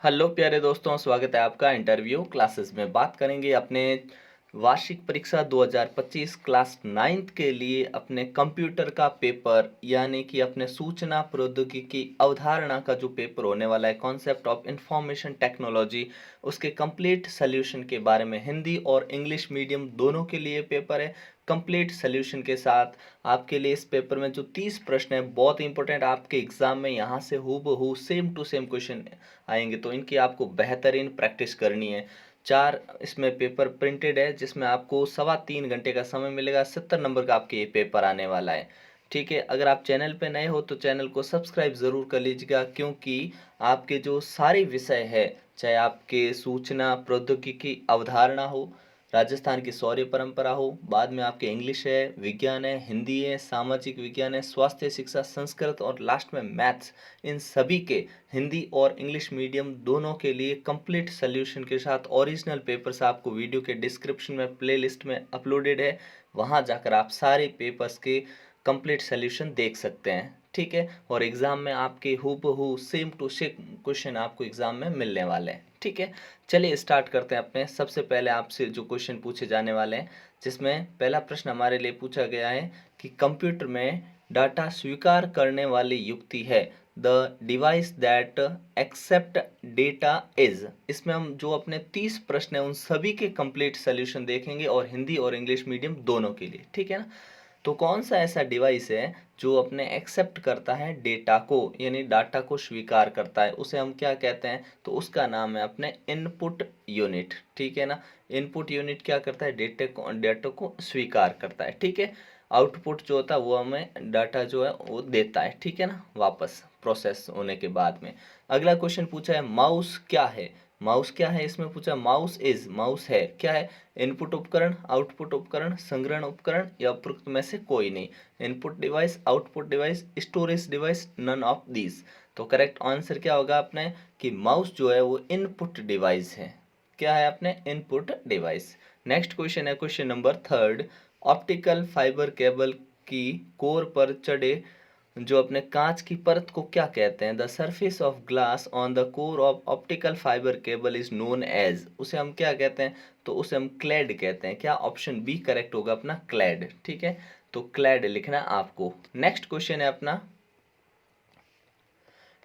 Hello प्यारे दोस्तों, स्वागत है आपका इंटरव्यू क्लासेस में। बात करेंगे अपने वार्षिक परीक्षा 2025 क्लास 9th के लिए अपने कंप्यूटर का पेपर, यानी कि अपने सूचना प्रौद्योगिकी अवधारणा का जो पेपर होने वाला है, कॉन्सेप्ट ऑफ इंफॉर्मेशन टेक्नोलॉजी, उसके कंप्लीट सोल्यूशन के बारे में। हिंदी और इंग्लिश मीडियम दोनों के लिए पेपर है कंप्लीट सोल्यूशन के साथ। आपके लिए इस पेपर में जो 30 प्रश्न है बहुत इंपॉर्टेंट, आपके एग्जाम में यहाँ से हूबहू सेम टू सेम क्वेश्चन आएंगे, तो इनकी आपको बेहतरीन प्रैक्टिस करनी है। 4 इसमें पेपर प्रिंटेड है, जिसमें आपको 3.25 घंटे का समय मिलेगा। 70 नंबर का आपके ये पेपर आने वाला है। ठीक है, अगर आप चैनल पे नए हो तो चैनल को सब्सक्राइब ज़रूर कर लीजिएगा, क्योंकि आपके जो सारे विषय है, चाहे आपके सूचना प्रौद्योगिकी अवधारणा हो, राजस्थान की शौर्य परंपरा हो, बाद में आपके इंग्लिश है, विज्ञान है, हिंदी है, सामाजिक विज्ञान है, स्वास्थ्य शिक्षा, संस्कृत और लास्ट में मैथ्स, इन सभी के हिंदी और इंग्लिश मीडियम दोनों के लिए कंप्लीट सोल्यूशन के साथ ओरिजिनल पेपर्स आपको वीडियो के डिस्क्रिप्शन में प्लेलिस्ट में अपलोडेड है। वहां जाकर आप सारे पेपर्स के कंप्लीट सोल्यूशन देख सकते हैं। ठीक है, और एग्ज़ाम में आपके हूबहू सेम टू सेम क्वेश्चन आपको एग्ज़ाम में मिलने वाले हैं। ठीक है, चलिए स्टार्ट करते हैं अपने। सबसे पहले आपसे जो क्वेश्चन पूछे जाने वाले हैं, जिसमें पहला प्रश्न हमारे लिए पूछा गया है कि कंप्यूटर में डाटा स्वीकार करने वाली युक्ति है the device that accept data is. इसमें हम जो अपने 30 प्रश्न हैं उन सभी के कंप्लीट सोल्यूशन देखेंगे, और हिंदी और इंग्लिश मीडियम दोनों के लिए। ठीक है ना, तो कौन सा ऐसा डिवाइस है जो अपने एक्सेप्ट करता है डेटा को, यानी डाटा को स्वीकार करता है, उसे हम क्या कहते हैं? तो उसका नाम है अपने इनपुट यूनिट। ठीक है ना, इनपुट यूनिट क्या करता है? डेटा को स्वीकार करता है। ठीक है, आउटपुट जो होता है वो हमें डाटा जो है वो देता है। ठीक है ना, वापस प्रोसेस होने के बाद में। अगला क्वेश्चन पूछा है माउस क्या है। माउस क्या है इसमें पूछा, माउस इज, माउस है क्या है? इनपुट उपकरण, आउटपुट उपकरण, संग्रहण उपकरण, या उपरोक्त में से कोई नहीं। Input device, output device, storage device, none of these. तो करेक्ट आंसर क्या होगा अपने कि माउस जो है वो इनपुट डिवाइस है। क्या है अपने? Input device. नेक्स्ट क्वेश्चन है question number 3। Optical fibre cable की कोर पर चढ़े जो अपने कांच की परत को क्या कहते हैं? The surface of glass on the core of optical fibre cable is known as. उसे हम क्या कहते हैं? तो उसे हम क्लैड कहते हैं। क्या? ऑप्शन बी करेक्ट होगा अपना, क्लैड। ठीक है, तो क्लैड लिखना है आपको। नेक्स्ट क्वेश्चन है अपना,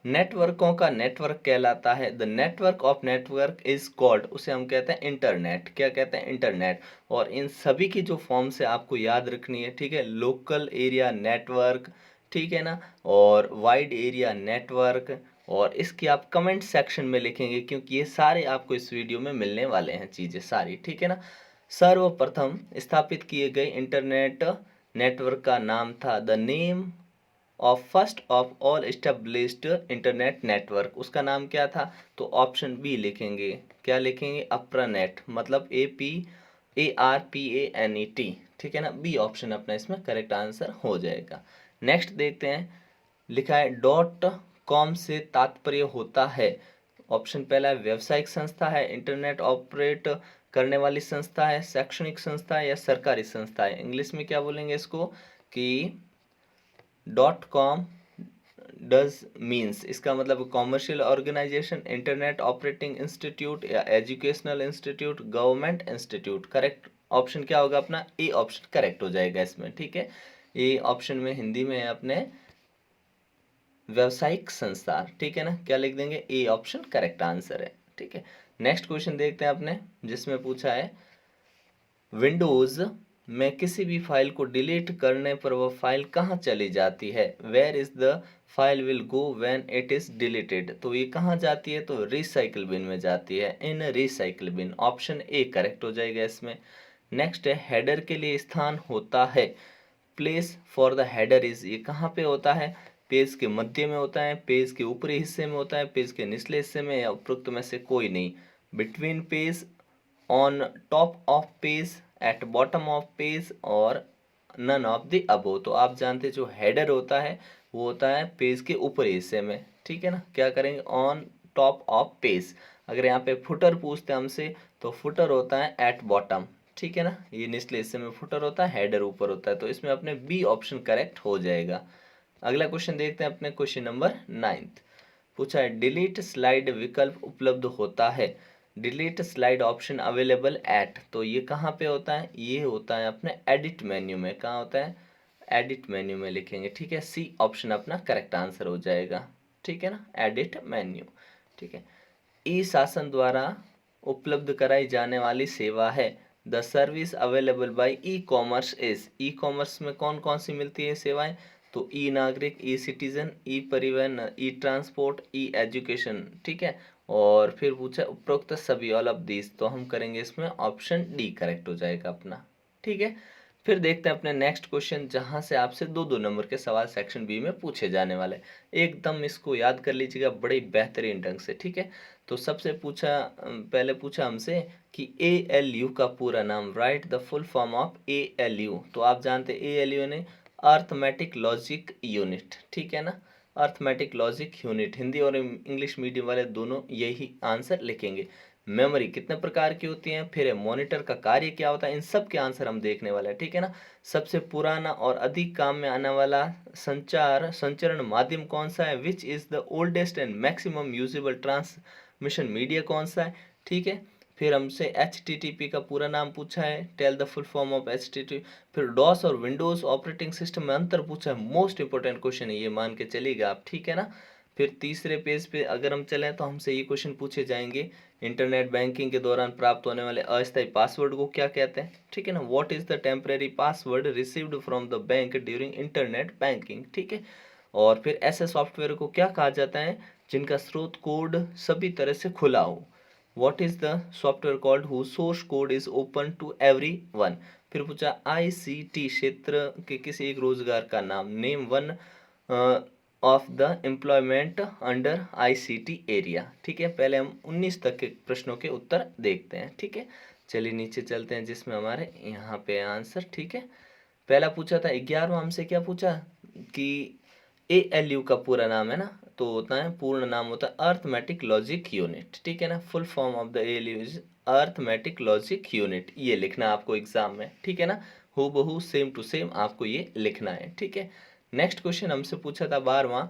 नेटवर्कों का नेटवर्क कहलाता है। The network of network is called, उसे हम कहते हैं इंटरनेट। क्या कहते हैं? इंटरनेट। और इन सभी की जो फॉर्म से आपको याद रखनी है, ठीक है, लोकल एरिया नेटवर्क, ठीक है ना, और वाइड एरिया नेटवर्क, और इसकी आप कमेंट सेक्शन में लिखेंगे, क्योंकि ये सारे आपको इस वीडियो में मिलने वाले हैं चीज़ें सारी। ठीक है ना, सर्वप्रथम स्थापित किए गए इंटरनेट नेटवर्क का नाम था, the name of first of all established internet network, उसका नाम क्या था? तो ऑप्शन बी लिखेंगे। क्या लिखेंगे? अप्रानेट, मतलब ARPANET। ठीक है ना, बी ऑप्शन अपना इसमें करेक्ट आंसर हो जाएगा। नेक्स्ट देखते हैं, लिखा है डॉट कॉम से तात्पर्य होता है। ऑप्शन पहला है व्यावसायिक संस्था है, इंटरनेट ऑपरेट करने वाली संस्था है, शैक्षणिक संस्था है, या सरकारी संस्था है। इंग्लिश में क्या बोलेंगे इसको कि डॉट कॉम डज मीन्स, इसका मतलब commercial organisation, internet operating institute, या educational institute, government institute. Correct option क्या होगा अपना? ए ऑप्शन करेक्ट हो जाएगा इसमें। ठीक है, ए ऑप्शन में हिंदी में है अपने व्यावसायिक संस्था। ठीक है ना, क्या लिख देंगे? ए ऑप्शन करेक्ट आंसर है। ठीक है, नेक्स्ट क्वेश्चन देखते हैं अपने, जिसमें पूछा है विंडोज़ में किसी भी फाइल को डिलीट करने पर वह फाइल कहाँ चली जाती है? Where is the file will go when it is deleted. तो ये कहाँ जाती है? तो रिसाइकिल बिन में जाती है, in recycle bin. Option A correct हो जाएगा इसमें। नेक्स्ट है हेडर के लिए स्थान होता है, place for the header is, ये कहाँ पे होता है? पेज के मध्य में होता है, पेज के ऊपरी हिस्से में होता है, पेज के निचले हिस्से में, या उपरोक्त में से कोई नहीं। Between page, on top of page, at bottom of page, और नन ऑफ द अबो। तो आप जानते हैं जो हेडर होता है वो होता है पेज के ऊपरी हिस्से में। ठीक है ना, क्या करेंगे? On top of page. अगर यहाँ पे फुटर पूछते हैं हमसे, तो फुटर होता है एट बॉटम। ठीक है ना, ये निचले हिस्से में फुटर होता है, हेडर ऊपर होता है, तो इसमें अपने बी ऑप्शन करेक्ट हो जाएगा। अगला क्वेश्चन देखते हैं अपने, क्वेश्चन नंबर 9। पूछा है डिलीट स्लाइड विकल्प उपलब्ध होता है, delete slide option available at, तो ये कहाँ पे होता है, ये होता है अपने एडिट मेन्यू में। कहाँ होता है, एडिट मेन्यू में लिखेंगे, ठीक है। सी ऑप्शन अपना करेक्ट आंसर हो जाएगा, ठीक है ना, एडिट मेन्यू, ठीक है। ई शासन द्वारा उपलब्ध कराई जाने वाली सेवा है, the service available by e commerce is, e commerce में कौन कौन सी मिलती है सेवाएं, तो ई नागरिक, ई सिटीजन, ई परिवहन, ई ट्रांसपोर्ट, ई एजुकेशन, ठीक है। और फिर पूछा उपरोक्त सभी ऑल ऑफ दिस, तो हम करेंगे इसमें ऑप्शन डी करेक्ट हो जाएगा अपना, ठीक है। फिर देखते हैं अपने नेक्स्ट क्वेश्चन, जहां से आपसे दो दो नंबर के सवाल सेक्शन बी में पूछे जाने वाले, एकदम इसको याद कर लीजिएगा बड़े बेहतरीन ढंग से, ठीक है। तो सबसे पूछा पहले पूछा हमसे कि ए एल यू का पूरा नाम, right the full form of A L U, तो आप जानते हैं ए एल यू ने अर्थमेटिक लॉजिक यूनिट, ठीक है ना, अर्थमेटिक लॉजिक यूनिट, हिंदी और इंग्लिश मीडियम वाले दोनों यही आंसर लिखेंगे। मेमोरी कितने प्रकार की होती है, फिर मॉनिटर का कार्य क्या होता है, इन सब के आंसर हम देखने वाले हैं, ठीक है ना। सबसे पुराना और अधिक काम में आने वाला संचरण माध्यम कौन सा है, which is the oldest and maximum usable transmission media कौन सा है, ठीक है। फिर हमसे एच का पूरा नाम पूछा है, tell the full form of H. फिर डॉस और विंडोज ऑपरेटिंग सिस्टम में अंतर पूछा है, मोस्ट इंपोर्टेंट क्वेश्चन है ये, मान के चलिएगा आप, ठीक है ना। फिर तीसरे पेज पे अगर हम चलें तो हमसे ये क्वेश्चन पूछे जाएंगे, इंटरनेट बैंकिंग के दौरान प्राप्त होने वाले अस्थायी पासवर्ड को क्या कहते हैं, ठीक है ना, what is the temporary password received from the bank during internet banking, ठीक है। और फिर ऐसे सॉफ्टवेयर को क्या कहा जाता है जिनका स्रोत कोड सभी तरह से खुला हो, what is the software called who source code is open to everyone. फिर पूछा आईसीटी क्षेत्र के किसी एक रोजगार का नाम, name one of the employment under ICT area, ठीक है। पहले हम 19 तक के प्रश्नों के उत्तर देखते हैं, ठीक है। चलिए नीचे चलते हैं जिसमें हमारे यहाँ पे आंसर, ठीक है। पहला पूछा था 11वां हमसे क्या पूछा कि ए एल यू का पूरा नाम है ना, तो होता है पूर्ण नाम होता है अर्थमेटिक लॉजिक यूनिट, ठीक है ना, full form of the A L U is arithmetic logic unit, ये लिखना आपको एग्जाम में, ठीक है ना, हूबहू सेम टू सेम आपको ये लिखना है, ठीक है। नेक्स्ट क्वेश्चन हमसे पूछा था 12वां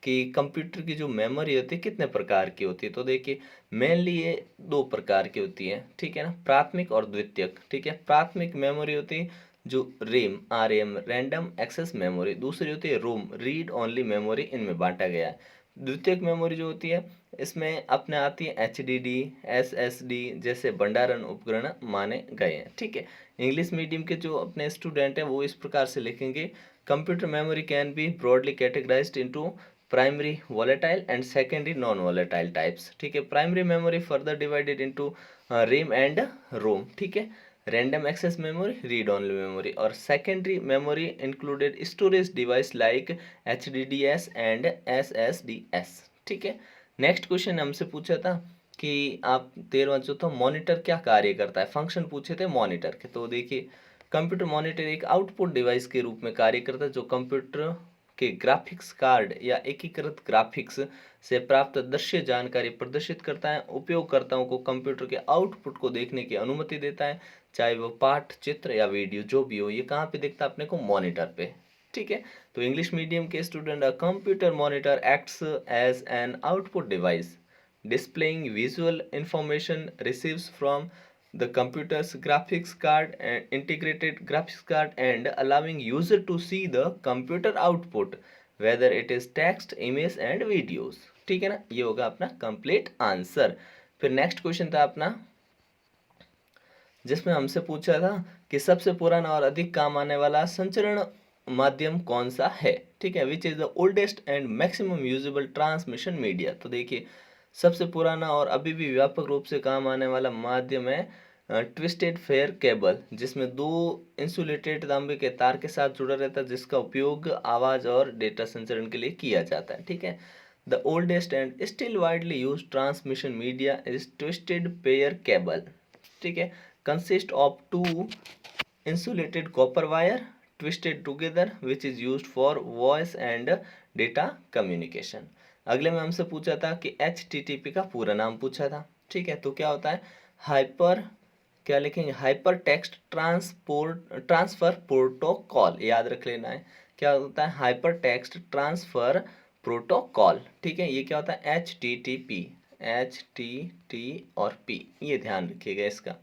कि कंप्यूटर की जो मेमोरी होती है कितने प्रकार की होती है, तो देखिए मेनली ये दो प्रकार की होती है, ठीक है ना, प्राथमिक और द्वितीयक, ठीक है। प्राथमिक मेमोरी होती है जो RAM R M random access memory, दूसरी होती है रोम रीड ओनली मेमोरी, इनमें बांटा गया है। द्वितीयक मेमोरी जो होती है इसमें अपने आती है H D D S S D जैसे भंडारण उपकरण माने गए हैं, ठीक है। इंग्लिश मीडियम के जो अपने स्टूडेंट हैं वो इस प्रकार से लिखेंगे, computer memory can be broadly categorised into primary volatile and secondary non volatile types, ठीक है। Primary memory further divided into RAM and ROM, ठीक है। Random access memory read only memory, और secondary memory included storage device like H D D S and S S D S, ठीक है। Next question हमसे पूछा था कि आप 13वां जो था मॉनिटर क्या कार्य करता है, फंक्शन पूछे थे मॉनिटर के, तो देखिए कंप्यूटर मॉनिटर एक आउटपुट डिवाइस के रूप में कार्य करता है जो कंप्यूटर के ग्राफिक्स कार्ड या एकीकृत ग्राफिक्स से प्राप्त दृश्य जानकारी प्रदर्शित करता है, उपयोगकर्ताओं को कंप्यूटर के आउटपुट को देखने की अनुमति देता है, चाहे वो पाठ चित्र या वीडियो जो भी हो, ये कहाँ पे दिखता है अपने को, मॉनिटर पे, ठीक है। तो इंग्लिश मीडियम के student computer monitor acts as an output device displaying visual information receives from the computer's graphics card and integrated graphics card and allowing user to see the computer output whether it is text image and videos, ठीक है ना, ये होगा अपना complete answer. फिर next question था अपना जिसमें हमसे पूछा था कि सबसे पुराना और अधिक काम आने वाला संचरण माध्यम कौन सा है, ठीक है, which is the oldest and maximum usable transmission media, तो देखिए सबसे पुराना और अभी भी व्यापक रूप से काम आने वाला माध्यम है ट्विस्टेड फेयर केबल, जिसमें दो इंसुलेटेड तांबे के तार के साथ जुड़ा रहता है जिसका उपयोग आवाज और डेटा संचरण के लिए किया जाता है, ठीक है। The oldest and still widely use transmission media is twisted pair cable, ठीक है, consist of two insulated copper wire twisted together which is used for voice and data communication। अगले में हमसे पूछा था कि HTTP का पूरा नाम पूछा था, ठीक है, तो क्या होता है हाइपर, क्या लिखेंगे, हाइपर टेक्स्ट ट्रांसफर प्रोटोकॉल, याद रख लेना है, क्या होता है हाइपर टेक्स्ट ट्रांसफर प्रोटोकॉल, ठीक है। ये क्या होता है, HTTP, HTT और P, ये ध्यान रखिएगा इसका।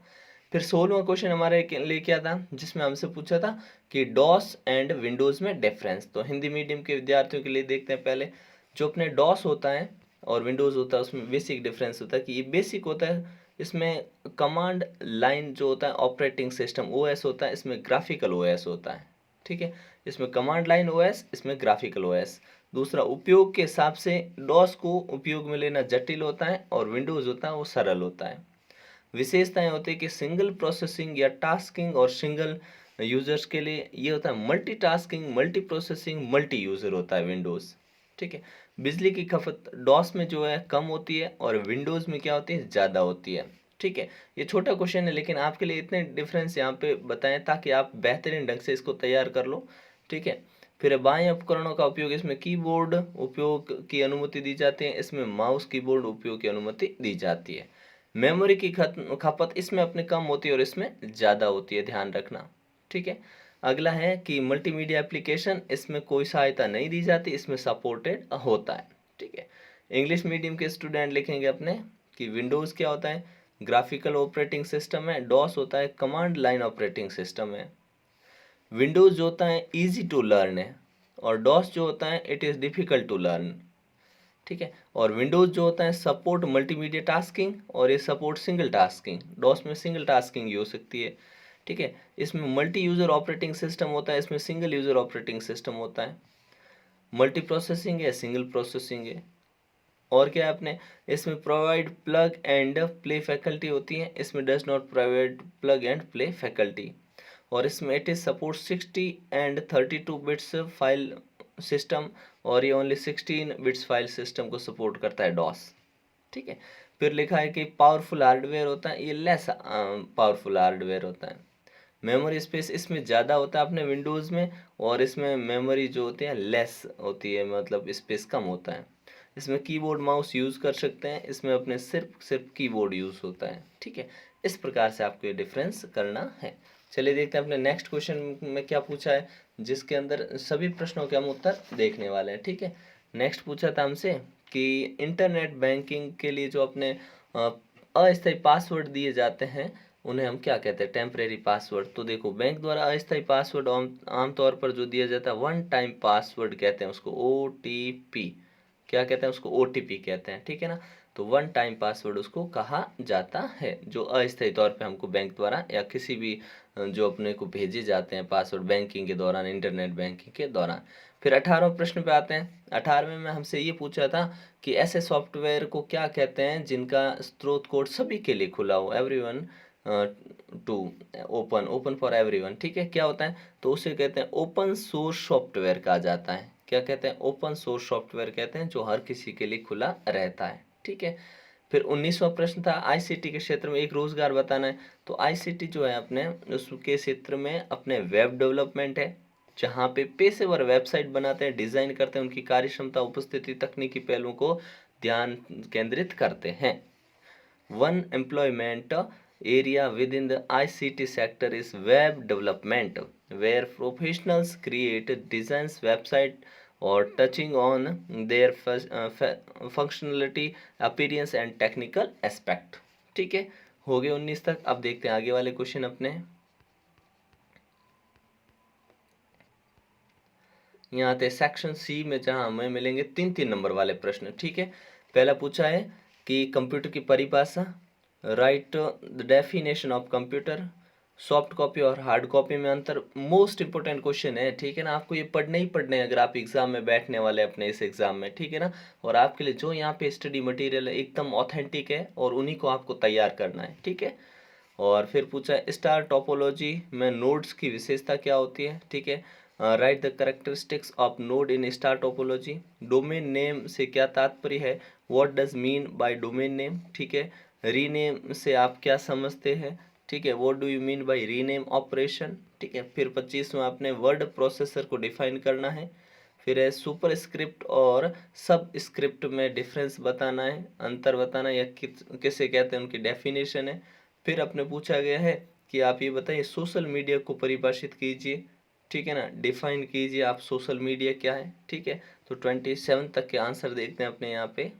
फिर 16वां क्वेश्चन हमारे लिए क्या था, जिसमें हमसे पूछा था कि डॉस एंड विंडोज़ में डिफरेंस। तो हिंदी मीडियम के विद्यार्थियों के लिए देखते हैं पहले, जो अपने डॉस होता है और विंडोज़ होता है उसमें बेसिक डिफरेंस होता है कि ये बेसिक होता है, इसमें कमांड लाइन जो होता है ऑपरेटिंग सिस्टम OS होता है, इसमें ग्राफिकल OS होता है, ठीक है। इसमें कमांड लाइन OS, इसमें ग्राफिकल OS। दूसरा, उपयोग के हिसाब से डॉस को उपयोग में लेना जटिल होता है और विंडोज़ होता है वो सरल होता है। विशेषताएं होती है कि सिंगल प्रोसेसिंग या टास्किंग और सिंगल यूजर्स के लिए ये होता है multitasking, multi processing, multi user होता है विंडोज़, ठीक है। बिजली की खपत डॉस में जो है कम होती है और विंडोज़ में क्या होती है, ज़्यादा होती है, ठीक है। ये छोटा क्वेश्चन है लेकिन आपके लिए इतने डिफरेंस यहाँ पे बताएं ताकि आप बेहतरीन ढंग से इसको तैयार कर लो, ठीक है। फिर बाएं उपकरणों का उपयोग, इसमें कीबोर्ड उपयोग की अनुमति दी जाती है, इसमें माउस कीबोर्ड उपयोग की अनुमति दी जाती है। मेमोरी की खपत इसमें अपने कम होती है और इसमें ज़्यादा होती है, ध्यान रखना, ठीक है। अगला है कि मल्टीमीडिया एप्लीकेशन, इसमें कोई सहायता नहीं दी जाती, इसमें सपोर्टेड होता है, ठीक है। इंग्लिश मीडियम के स्टूडेंट लिखेंगे अपने कि विंडोज़ क्या होता है, ग्राफिकल ऑपरेटिंग सिस्टम है। डॉस होता है कमांड लाइन ऑपरेटिंग सिस्टम है। विंडोज़ जो होता है ईजी टू लर्न है और डॉस जो होता है it is difficult to learn, ठीक है। और विंडोज़ जो होता है सपोर्ट मल्टीमीडिया टास्किंग और ये सपोर्ट सिंगल टास्किंग, डॉस में सिंगल टास्किंग ही हो सकती है, ठीक है। इसमें मल्टी यूज़र ऑपरेटिंग सिस्टम होता है, इसमें सिंगल यूज़र ऑपरेटिंग सिस्टम होता है। मल्टी प्रोसेसिंग है, सिंगल प्रोसेसिंग है। और क्या है अपने, इसमें provide plug and play faculty होती है, इसमें does not provide plug and play faculty. और इसमें it is support 60 and 32 bits file system और ये ओनली 16 बिट्स फाइल सिस्टम को सपोर्ट करता है डॉस, ठीक है। फिर लिखा है कि पावरफुल हार्डवेयर होता है, ये लेस पावरफुल हार्डवेयर होता है। मेमोरी स्पेस इसमें ज़्यादा होता है अपने विंडोज़ में और इसमें मेमोरी जो होती है लेस होती है, मतलब स्पेस कम होता है। इसमें कीबोर्ड माउस यूज़ कर सकते हैं, इसमें अपने सिर्फ कीबोर्ड यूज़ होता है, ठीक है। इस प्रकार से आपको ये डिफरेंस करना है। चलिए देखते हैं अपने नेक्स्ट क्वेश्चन में क्या पूछा है, जिसके अंदर सभी प्रश्नों के हम उत्तर देखने वाले हैं, ठीक है। नेक्स्ट पूछा था हमसे कि इंटरनेट बैंकिंग के लिए जो अपने अस्थायी पासवर्ड दिए जाते हैं उन्हें हम क्या कहते हैं, टेम्परेरी पासवर्ड। तो देखो, बैंक द्वारा अस्थायी पासवर्ड आमतौर पर जो दिया जाता है वन टाइम पासवर्ड कहते हैं उसको, OTP, क्या कहते हैं उसको, OTP कहते हैं, ठीक है ना। तो वन टाइम पासवर्ड उसको कहा जाता है, जो अस्थायी तौर पे हमको बैंक द्वारा या किसी भी जो अपने को भेजे जाते हैं पासवर्ड बैंकिंग के दौरान, इंटरनेट बैंकिंग के दौरान। फिर 18वें प्रश्न पे आते हैं। 18वें में हमसे ये पूछा था कि ऐसे सॉफ्टवेयर को क्या कहते हैं जिनका स्रोत कोड सभी के लिए खुला हो, everyone to open for everyone, ठीक है। क्या होता है, तो उसे कहते हैं ओपन सोर्स सॉफ्टवेयर कहा जाता है। क्या कहते हैं, ओपन सोर्स सॉफ्टवेयर कहते हैं जो हर किसी के लिए खुला रहता है, ठीक है। फिर 19वां प्रश्न था ICT के क्षेत्र में एक रोजगार बताना है। तो ICT जो है अपने उसके क्षेत्र में अपने वेब डेवलपमेंट है, जहाँ पे पेशेवर वेबसाइट बनाते हैं, डिज़ाइन करते हैं, उनकी कार्यक्षमता, उपस्थिति, तकनीकी पहलुओं को ध्यान केंद्रित करते हैं। One employment area within the ICT sector is web development, where professionals create designs website or touching on their functionality, appearance and technical aspect, ठीक है। हो गए 19 तक। अब देखते हैं आगे वाले क्वेश्चन अपने। यहाँ आते सेक्शन सी में, जहाँ हमें मिलेंगे 3-3 नंबर वाले प्रश्न, ठीक है। पहला पूछा है कि कंप्यूटर की परिभाषा, right the definition of computer, soft copy और हार्ड कॉपी में अंतर। मोस्ट इंपोर्टेंट क्वेश्चन है, ठीक है ना। आपको ये पढ़ने ही पढ़ने हैं अगर आप एग्जाम में बैठने वाले अपने इस एग्जाम में, ठीक है ना। और आपके लिए जो यहाँ पे स्टडी मटेरियल है एकदम ऑथेंटिक है और उन्हीं को आपको तैयार करना है, ठीक है। और फिर पूछा है स्टार टोपोलॉजी में नोड्स की विशेषता क्या होती है, ठीक है। Right the characteristics of node in star topology. Domain name से क्या तात्पर्य है, what does mean by domain name, ठीक है। रीनेम से आप क्या समझते हैं, ठीक है, what do you mean by rename operation, ठीक है। फिर 25वां आपने वर्ड प्रोसेसर को डिफाइन करना है। फिर है सुपर स्क्रिप्ट और सब स्क्रिप्ट में डिफरेंस बताना है, अंतर बताना या किसे कहते हैं उनकी डेफिनेशन है। फिर अपने पूछा गया है कि आप ये बताइए सोशल मीडिया को परिभाषित कीजिए, ठीक है ना। डिफाइन कीजिए आप सोशल मीडिया क्या है, ठीक है। तो 27 तक के आंसर देखते हैं अपने यहाँ पे।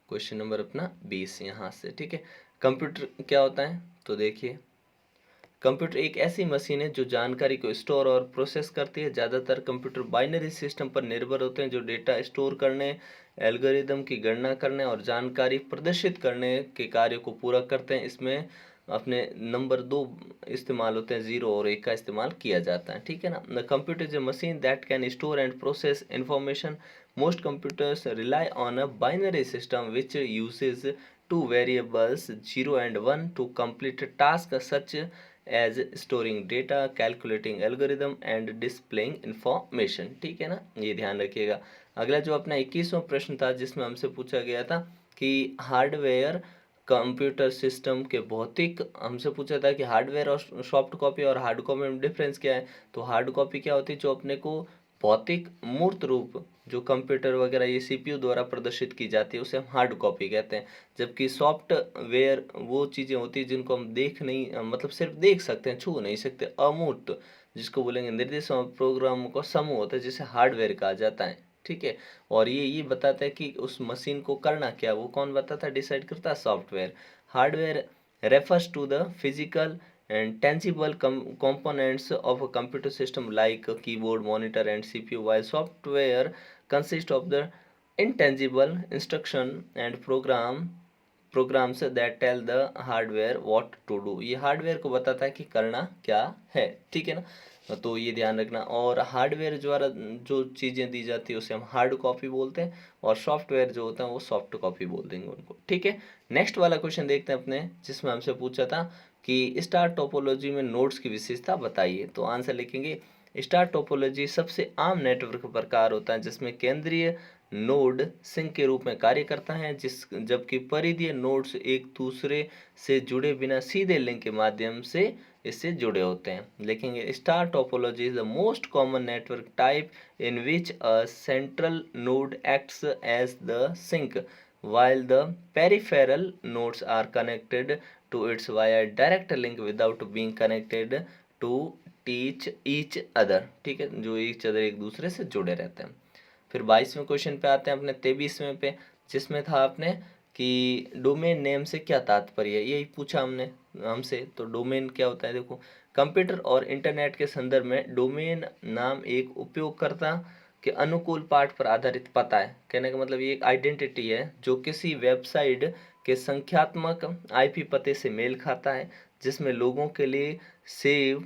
क्वेश्चन नंबर अपना 20 यहाँ से, ठीक है। कंप्यूटर क्या होता है, तो देखिए कंप्यूटर एक ऐसी मशीन है जो जानकारी को स्टोर और प्रोसेस करती है। ज़्यादातर कंप्यूटर बाइनरी सिस्टम पर निर्भर होते हैं जो डेटा स्टोर करने, एल्गोरिदम की गणना करने और जानकारी प्रदर्शित करने के कार्य को पूरा करते हैं। इसमें अपने नंबर 2 इस्तेमाल होते हैं, 0 और 1 का इस्तेमाल किया जाता है, ठीक है ना। The computer is a machine that can store and process information. Most computers rely on a binary system which uses two variables 0 and 1 to complete a task such as storing data, calculating algorithm and displaying information, ठीक है ना, ये ध्यान रखिएगा। अगला जो अपना 21वां प्रश्न था जिसमें हमसे पूछा गया था कि हार्डवेयर कंप्यूटर सिस्टम के भौतिक, हमसे पूछा था कि हार्डवेयर और सॉफ्ट कॉपी और हार्ड कॉपी में डिफरेंस क्या है। तो हार्ड कॉपी क्या होती है, जो अपने को भौतिक मूर्त रूप जो कंप्यूटर वगैरह ये सीपीयू द्वारा प्रदर्शित की जाती है उसे हम हार्ड कॉपी कहते हैं। जबकि सॉफ्टवेयर वो चीज़ें होती हैं जिनको हम देख नहीं, मतलब सिर्फ देख सकते हैं, छू नहीं सकते, अमूर्त, जिसको बोलेंगे निर्देश और प्रोग्रामों का समूह होता है जिसे हार्डवेयर कहा जाता है, ठीक है। और ये बताता है कि उस मशीन को करना क्या, वो कौन बताता है, डिसाइड करता है software. Hardware refers to the physical and tangible components of a computer system like a keyboard, monitor and CPU, while software consists of the intangible instruction and programs that tell the hardware what to do। ये hardware को बताता है कि करना क्या है, ठीक है ना। तो ये ध्यान रखना। और हार्डवेयर द्वारा जो चीज़ें दी जाती है उसे हम हार्ड कॉपी बोलते हैं और सॉफ्टवेयर जो होता है वो सॉफ्ट कॉपी बोल देंगे उनको, ठीक है। नेक्स्ट वाला क्वेश्चन देखते हैं अपने, जिसमें हमसे पूछा था कि स्टार टोपोलॉजी में नोड्स की विशेषता बताइए। तो आंसर लिखेंगे स्टार टोपोलॉजी सबसे आम नेटवर्क प्रकार होता है जिसमें केंद्रीय नोड सिंक के रूप में कार्य करता है, जबकि परिधीय नोड्स एक दूसरे से जुड़े बिना सीधे लिंक के माध्यम से इससे जुड़े होते हैं। लिखेंगे star topology is the most common network type in which a central node acts as the sink while the peripheral nodes are connected to its via direct link without being connected to teach each other, ठीक है, जो each other एक दूसरे से जुड़े रहते हैं। फिर 22वें क्वेश्चन पे आते हैं अपने 23वें पे, जिसमें था आपने कि डोमेन नेम से क्या तात्पर्य है, यही पूछा हमने हमसे। तो डोमेन क्या होता है, देखो कंप्यूटर और इंटरनेट के संदर्भ में डोमेन नाम एक उपयोगकर्ता के अनुकूल पाठ पर आधारित पता है। कहने का मतलब ये एक आइडेंटिटी है जो किसी वेबसाइट के संख्यात्मक आईपी पते से मेल खाता है, जिसमें लोगों के लिए सेव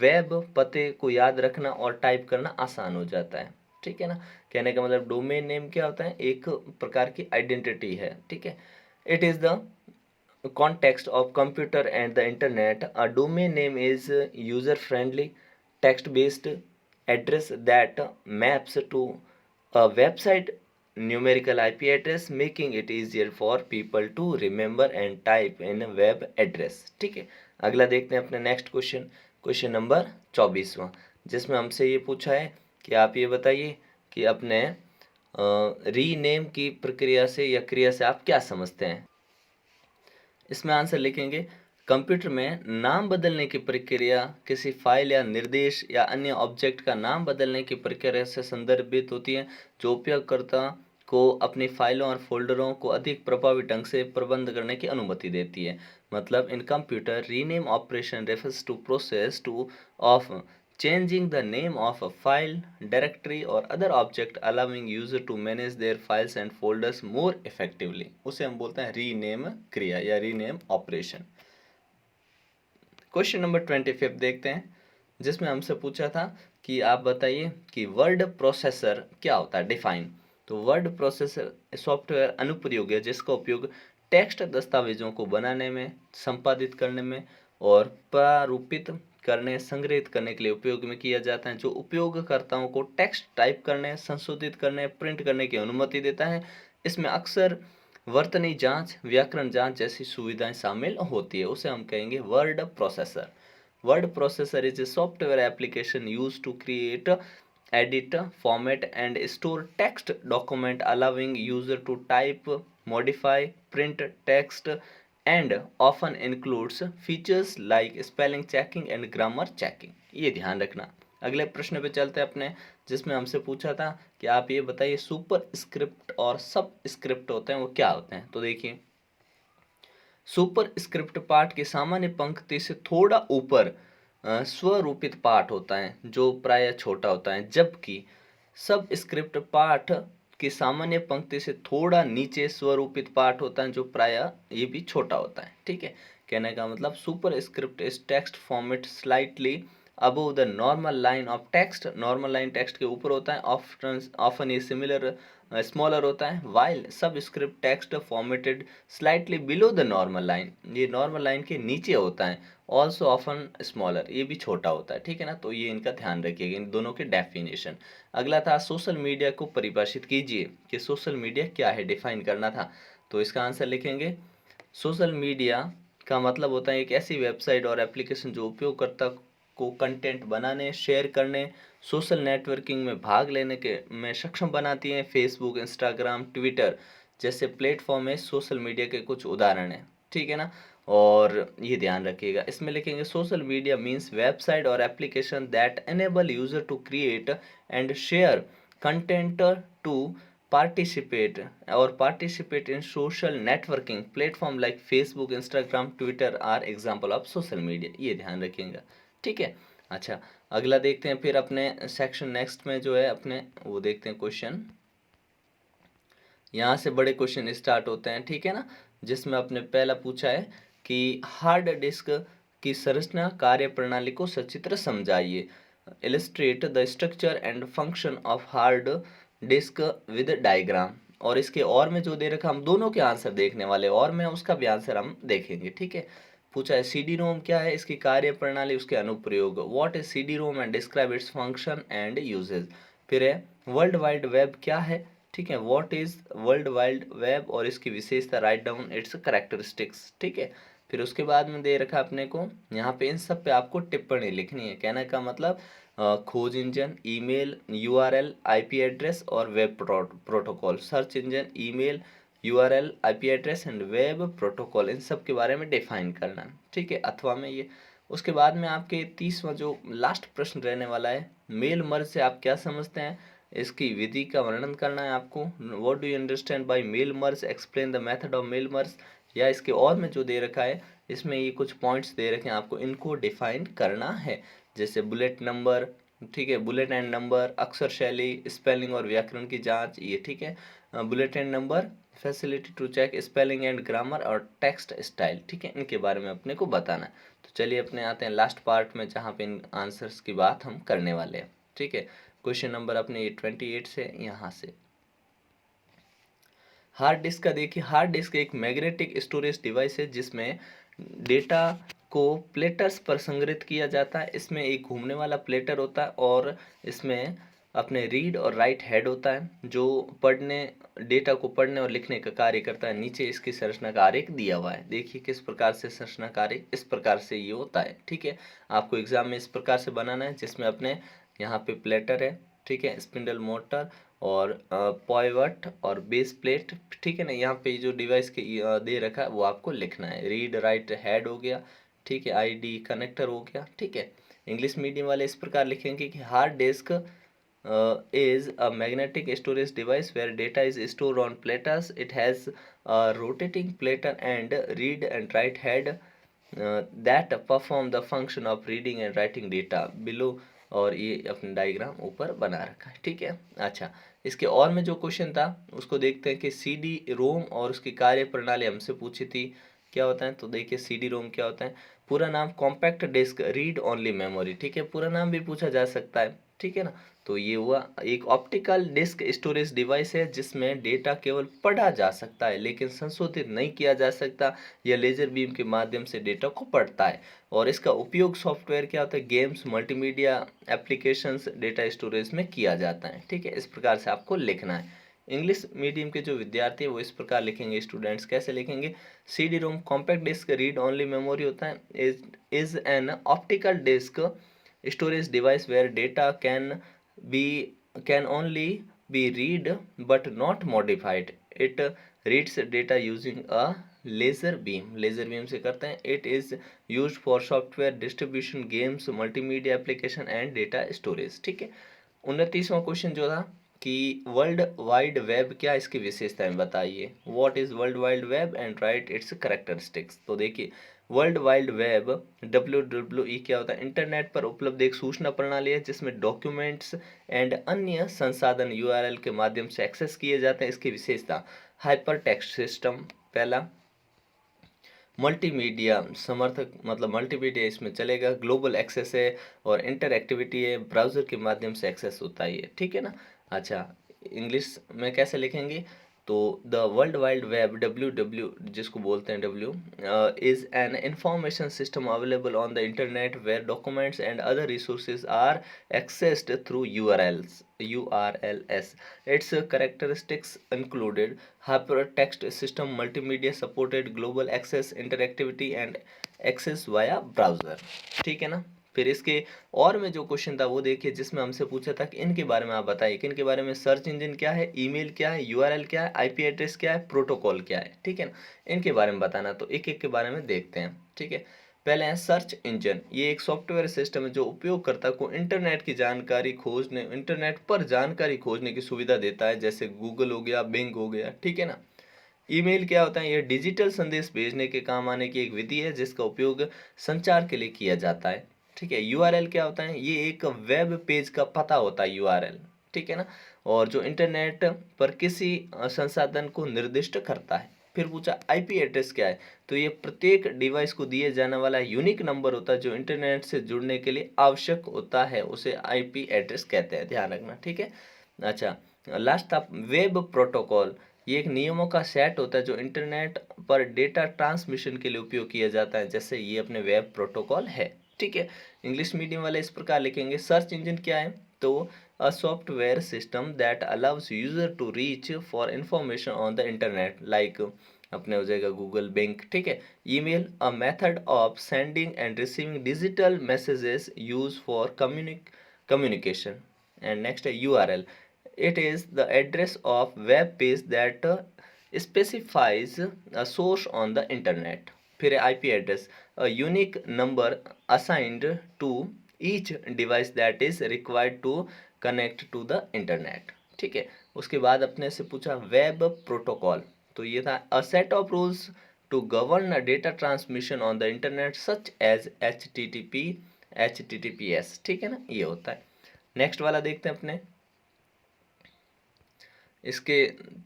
वेब पते को याद रखना और टाइप करना आसान हो जाता है, ठीक है ना। कहने का मतलब डोमेन नेम क्या होता है, एक प्रकार की आइडेंटिटी है, ठीक है। It is the context of computer and the internet. A domain name is user friendly text based address that maps to a website numerical IP address, making it easier for people to remember and type in a web address, ठीक है। अगला देखते हैं अपने next question, question number 24वां, जिसमें हमसे ये पूछा है कि आप ये बताइए कि अपने रीनेम की प्रक्रिया से या क्रिया से आप क्या समझते हैं। इसमें आंसर लिखेंगे कंप्यूटर में नाम बदलने की प्रक्रिया किसी फाइल या निर्देश या अन्य ऑब्जेक्ट का नाम बदलने की प्रक्रिया से संदर्भित होती है, जो उपयोगकर्ता को अपनी फाइलों और फोल्डरों को अधिक प्रभावी ढंग से प्रबंध करने की अनुमति देती है। मतलब in computer rename operation refers to process to of changing the name of a file, directory or other object allowing user to manage their files and folders more effectively, उसे हम बोलते हैं रीनेम क्रिया या रीनेम ऑपरेशन। क्वेश्चन नंबर 25 देखते हैं, जिसमें हमसे पूछा था कि आप बताइए कि वर्ड प्रोसेसर क्या होता है, डिफाइन। तो वर्ड प्रोसेसर सॉफ्टवेयर अनुप्रयोग है जिसका उपयोग टेक्स्ट दस्तावेजों को बनाने में, संपादित करने में और प्रारूपित करने, संग्रहित करने के लिए उपयोग में किया जाता है, जो उपयोगकर्ताओं को टेक्स्ट टाइप करने, संशोधित करने, प्रिंट करने की अनुमति देता है। इसमें अक्सर वर्तनी जांच, व्याकरण जांच जैसी सुविधाएं शामिल होती है, उसे हम कहेंगे word processor. Word processor is a software application use to create, edit, format and store text document allowing user to type modify, print text, and often includes features like spelling checking and grammar checking। ये ध्यान रखना। अगले प्रश्न पे चलते हैं अपने, जिसमें हमसे पूछा था कि आप ये बताइए सुपर स्क्रिप्ट और सब स्क्रिप्ट होते हैं वो क्या होते हैं। तो देखिए, सुपर स्क्रिप्ट पाठ की सामान्य पंक्ति से थोड़ा ऊपर स्वरूपित पाठ होता है जो प्रायः छोटा होता है, जबकि सब स्क्रिप्ट पाठ की सामान्य पंक्ति से थोड़ा नीचे स्वरूपित पाठ होता है जो प्रायः ये भी छोटा होता है। ठीक है, कहने का मतलब super script is text format slightly above the normal line of text. Normal line text के ऊपर होता है, ऑफन ये सिमिलर स्मॉलर होता है, वाइल सब script text formatted slightly below the normal line, ये नॉर्मल लाइन के नीचे होता है, ऑल्सो ऑफन स्मॉलर, ये भी छोटा होता है। ठीक है ना, तो ये इनका ध्यान रखिएगा, इन दोनों के डेफिनेशन। अगला था सोशल मीडिया को परिभाषित कीजिए, कि सोशल मीडिया क्या है, डिफाइन करना था। तो इसका आंसर लिखेंगे, सोशल मीडिया का मतलब होता है एक ऐसी वेबसाइट और एप्लीकेशन जो उपयोगकर्ता को कंटेंट बनाने, शेयर करने, सोशल नेटवर्किंग में भाग लेने के में सक्षम बनाती हैं। फेसबुक, इंस्टाग्राम, ट्विटर जैसे प्लेटफॉर्म में सोशल मीडिया के कुछ उदाहरण हैं। ठीक है ना, और ये ध्यान रखिएगा, इसमें लिखेंगे सोशल मीडिया मीन्स वेबसाइट और application that enable user to create and share content to participate in social networking platform like Facebook, Instagram, Twitter are example of social media। ये ध्यान रखिएगा। ठीक है, अच्छा अगला देखते हैं फिर अपने सेक्शन नेक्स्ट में जो है अपने वो देखते हैं क्वेश्चन। यहाँ से बड़े क्वेश्चन स्टार्ट होते हैं। ठीक है ना, जिसमें अपने पहला पूछा है कि हार्ड डिस्क की संरचना कार्य प्रणाली को सचित्र समझाइए। Illustrate the structure and function of hard disk with diagram. और इसके और में जो दे रखा, हम दोनों के आंसर देखने वाले, और में उसका भी आंसर हम देखेंगे। ठीक है, पूछा है सीडी रोम क्या है, इसकी कार्य प्रणाली, उसके अनुप्रयोग। What is CD ROM and describe its function and usages. फिर है वर्ल्ड वाइड वेब क्या है। ठीक है, what is world wide web और इसकी विशेषता, राइट डाउन इट्स कैरेक्टरिस्टिक्स। ठीक है, फिर उसके बाद में दे रखा अपने को यहाँ पे, इन सब पे आपको टिप्पणी लिखनी है। कहने का मतलब खोज engine, email, URL, IP address और web protocol. Search engine, email, URL, IP address and web protocol, इन सब के बारे में डिफाइन करना है। ठीक है, अथवा में ये। उसके बाद में आपके 30वां जो लास्ट प्रश्न रहने वाला है, मेल मर्ज से आप क्या समझते हैं, इसकी विधि का वर्णन करना है आपको। What do you understand by mail merge, explain the method of mail merge. या इसके और में जो दे रखा है, इसमें ये कुछ पॉइंट्स दे रखे हैं, आपको इनको डिफाइन करना है। जैसे बुलेट नंबर, ठीक है, बुलेट एंड नंबर, अक्षर शैली, स्पेलिंग और व्याकरण की जांच, ये ठीक है। Bullet and number, facility to check spelling and grammar और टेक्स्ट स्टाइल। ठीक है, इनके बारे में अपने को बताना है। तो चलिए अपने आते हैं लास्ट पार्ट में, जहाँ पे इन आंसर्स की बात हम करने वाले हैं। ठीक है, क्वेश्चन नंबर अपने ये 28 से यहाँ से। हार्ड डिस्क का देखिए, हार्ड डिस्क एक मैग्नेटिक स्टोरेज डिवाइस है जिसमें डेटा को प्लेटर्स पर संग्रहित किया जाता है। इसमें एक घूमने वाला प्लेटर होता है और इसमें अपने रीड और राइट हेड होता है जो पढ़ने, डेटा को पढ़ने और लिखने का कार्य करता है। नीचे इसकी संरचना का आरेख दिया हुआ है, देखिए किस प्रकार से संरचना का आरेख, इस प्रकार से ये होता है। ठीक है, आपको एग्जाम में इस प्रकार से बनाना है, जिसमें अपने यहाँ पे प्लेटर है, ठीक है, स्पिंडल मोटर और पॉइवट और बेस प्लेट। ठीक है ना, यहाँ पे जो डिवाइस के दे रखा है वो आपको लिखना है। रीड राइट हेड हो गया, ठीक है, आईडी कनेक्टर हो गया। ठीक है, इंग्लिश मीडियम वाले इस प्रकार लिखेंगे कि hard disk is a magnetic storage device where data is stored on platters. It has a rotating platter and read and write head that perform the function of reading and writing data below। और ये अपना diagram ऊपर बना रखा है। ठीक है, अच्छा इसके और में जो क्वेश्चन था उसको देखते हैं कि सीडी रोम और उसकी कार्य प्रणाली हमसे पूछी थी क्या होता है। तो देखिए सीडी रोम क्या होता है, पूरा नाम compact disc read only memory. ठीक है, पूरा नाम भी पूछा जा सकता है। ठीक है ना, तो ये हुआ एक ऑप्टिकल डिस्क स्टोरेज डिवाइस है जिसमें डेटा केवल पढ़ा जा सकता है लेकिन संशोधित नहीं किया जा सकता। यह लेजर बीम के माध्यम से डेटा को पढ़ता है और इसका उपयोग सॉफ्टवेयर क्या होता है, games, multimedia applications, data storage में किया जाता है। ठीक है, इस प्रकार से आपको लिखना है। इंग्लिश मीडियम के जो विद्यार्थी है वो इस प्रकार लिखेंगे, स्टूडेंट्स कैसे लिखेंगे, C D ROM compact disc read only memory होता है, is an optical disc storage device where data can only be read but not modified। It reads data using a laser beam से करते हैं। It is used for software distribution, games, multimedia application and data storage. ठीक है। 29वां question जो था कि world wide web क्या इसकी विशेषताएं बताइए। What is world wide web and right it's characteristics. तो देखिए वर्ल्ड वाइड वेब WWE क्या होता है, इंटरनेट पर उपलब्ध एक सूचना प्रणाली है जिसमें डॉक्यूमेंट्स एंड अन्य संसाधन URL के माध्यम से एक्सेस किए जाते हैं। इसकी विशेषता हाइपर टेक्स्ट सिस्टम पहला, मल्टीमीडिया समर्थक मतलब मल्टीमीडिया इसमें चलेगा, ग्लोबल एक्सेस है और इंटरएक्टिविटी है, ब्राउज़र के माध्यम से एक्सेस होता है ये। ठीक है ना। अच्छा इंग्लिश में कैसे लिखेंगे, तो the world wide web WW जिसको बोलते हैं W is an information system available on the internet where documents and other resources are accessed through URLs. Its characteristics included hypertext system, multimedia supported, global access, interactivity and access via browser. ठीक है ना। फिर इसके और में जो question था वो देखिए जिसमें हमसे पूछा था कि इनके बारे में आप बताइए, किन के बारे में, सर्च इंजन क्या है, ईमेल क्या है, URL क्या है, IP एड्रेस क्या है, प्रोटोकॉल क्या है। ठीक है ना, इनके बारे में बताना। तो एक एक के बारे में देखते हैं। ठीक है, पहले है सर्च इंजन। ये एक सॉफ्टवेयर सिस्टम है जो उपयोगकर्ता को इंटरनेट पर जानकारी खोजने की सुविधा देता है, जैसे गूगल हो गया, बिंग हो गया। ठीक है ना। ईमेल क्या होता है, यह डिजिटल संदेश भेजने के काम आने की एक विधि है जिसका उपयोग संचार के लिए किया जाता है। ठीक है। URL क्या होता है, ये एक वेब पेज का पता होता है URL। ठीक है ना, और जो इंटरनेट पर किसी संसाधन को निर्दिष्ट करता है। फिर पूछा IP एड्रेस क्या है, तो ये प्रत्येक डिवाइस को दिए जाने वाला यूनिक नंबर होता है जो इंटरनेट से जुड़ने के लिए आवश्यक होता है, उसे IP एड्रेस कहते हैं, ध्यान रखना। ठीक है। अच्छा लास्ट था वेब प्रोटोकॉल। ये एक नियमों का सेट होता है जो इंटरनेट पर डेटा ट्रांसमिशन के लिए उपयोग किया जाता है, जैसे ये अपने वेब प्रोटोकॉल है। ठीक है। इंग्लिश मीडियम वाले इस प्रकार लिखेंगे। सर्च इंजन क्या है, तो a software system that allows user to reach for information on the internet, like अपने हो जाएगा गूगल, बिंग। ठीक है। Email a method of sending and receiving digital messages use for communication. And next है URL. It is the address of web page that specifies a source on the internet. फिर है IP address, a unique number assigned to each device that is required to connect to the internet. ठीक है। उसके बाद अपने से पूछा web protocol, तो ये था a set of rules to govern a data transmission on the internet such as HTTP, HTTPS। ठीक है ना, ये होता है। नेक्स्ट वाला देखते हैं अपने इसके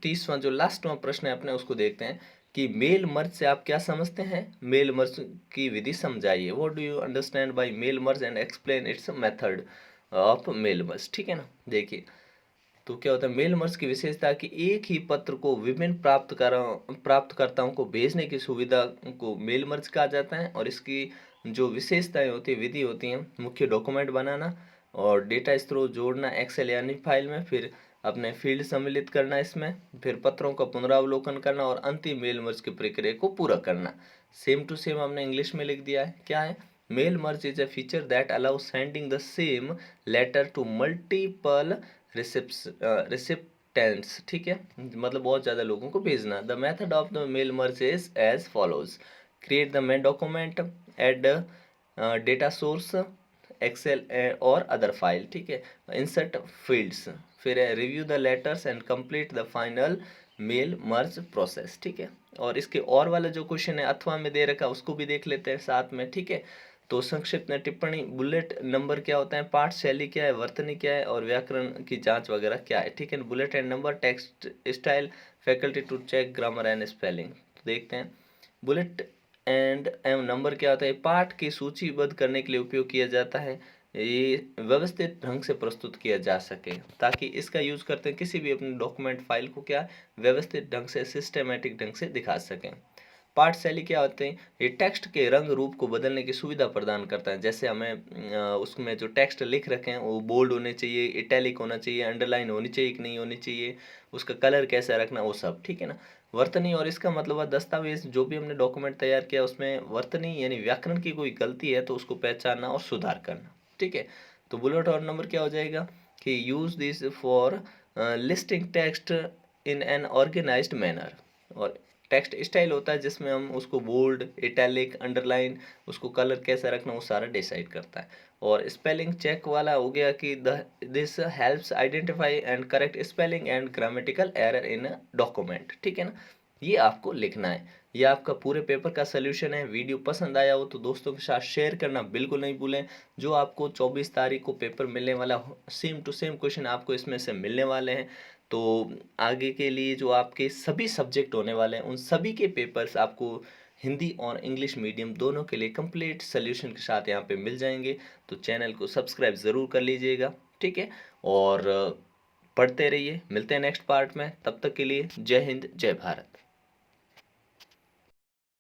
30वां जो लास्टवां प्रश्न है अपने उसको देखते हैं कि मेल मर्ज से आप क्या समझते हैं। मेल मर्ज की विधि समझाइए। What do you understand by mail merge and explain its method of mail merge. ठीक है ना। देखिए तो क्या होता है मेल मर्ज की विशेषता कि एक ही पत्र को विभिन्न प्राप्तकर्ताओं को भेजने की सुविधा को मेल मर्ज कहा जाता है। और इसकी जो विशेषताएं होती है, विधि होती हैं, मुख्य डॉक्यूमेंट बनाना और डेटा स्रोत जोड़ना एक्सेल यानी फाइल में, फिर अपने फील्ड सम्मिलित करना इसमें, फिर पत्रों का पुनरावलोकन करना और अंतिम मेल मर्ज की प्रक्रिया को पूरा करना। सेम टू सेम हमने इंग्लिश में लिख दिया है। क्या है, mail merge is a feature that allow sending the same letter to multiple recipients. ठीक है, मतलब बहुत ज़्यादा लोगों को भेजना। The method of the mail merge is as follows, create the main document, add data source Excel और other file. ठीक है, इंसर्ट फील्ड्स, फिर है review the letters and complete the final mail merge process. ठीक है। और इसके और वाला जो क्वेश्चन है अथवा में दे रखा उसको भी देख लेते हैं साथ में। ठीक है, तो संक्षिप्त में टिप्पणी, बुलेट नंबर क्या होता है, पाठ शैली क्या है, वर्तनी क्या है और व्याकरण की जांच वगैरह क्या है। ठीक है, bullet and number, text style, faculty to check grammar and spelling. तो देखते हैं बुलेट एंड एवं नंबर क्या होता है, पाठ की सूचीबद्ध करने के लिए उपयोग किया जाता है। ये व्यवस्थित ढंग से प्रस्तुत किया जा सके, ताकि इसका यूज करते हैं किसी भी अपने डॉक्यूमेंट फाइल को क्या व्यवस्थित ढंग से सिस्टमेटिक ढंग से दिखा सकें। पाठ शैली क्या होते हैं, ये टेक्स्ट के रंग रूप को बदलने की सुविधा प्रदान करता है। जैसे हमें उसमें जो टेक्स्ट लिख रखे हैं वो बोल्ड होने चाहिए, इटैलिक होना चाहिए, अंडरलाइन होनी चाहिए कि नहीं होनी चाहिए, उसका कलर कैसा रखना, वो सब। ठीक है ना। वर्तनी, और इसका मतलब है दस्तावेज जो भी हमने डॉक्यूमेंट तैयार किया उसमें वर्तनी यानी व्याकरण की कोई गलती है तो उसको पहचानना और सुधार करना। ठीक है, तो बुलेट और नंबर क्या हो जाएगा कि use this for listing text in an organised manner. और टेक्स्ट स्टाइल होता है जिसमें हम उसको बोल्ड, इटैलिक, अंडरलाइन, उसको कलर कैसा रखना वो सारा डिसाइड करता है। और स्पेलिंग चेक वाला हो गया कि this helps identify and correct spelling and grammatical error in a document. ठीक है ना, ये आपको लिखना है। ये आपका पूरे पेपर का सोल्यूशन है। वीडियो पसंद आया हो तो दोस्तों के साथ शेयर करना बिल्कुल नहीं भूलें। जो आपको 24 तारीख को पेपर मिलने वाला, सेम टू सेम क्वेश्चन आपको इसमें से मिलने वाले हैं। तो आगे के लिए जो आपके सभी सब्जेक्ट होने वाले हैं उन सभी के पेपर्स आपको हिंदी और इंग्लिश मीडियम दोनों के लिए कंप्लीट सोल्यूशन के साथ यहाँ पे मिल जाएंगे। तो चैनल को सब्सक्राइब ज़रूर कर लीजिएगा। ठीक है, और पढ़ते रहिए। मिलते हैं नेक्स्ट पार्ट में, तब तक के लिए जय हिंद जय भारत।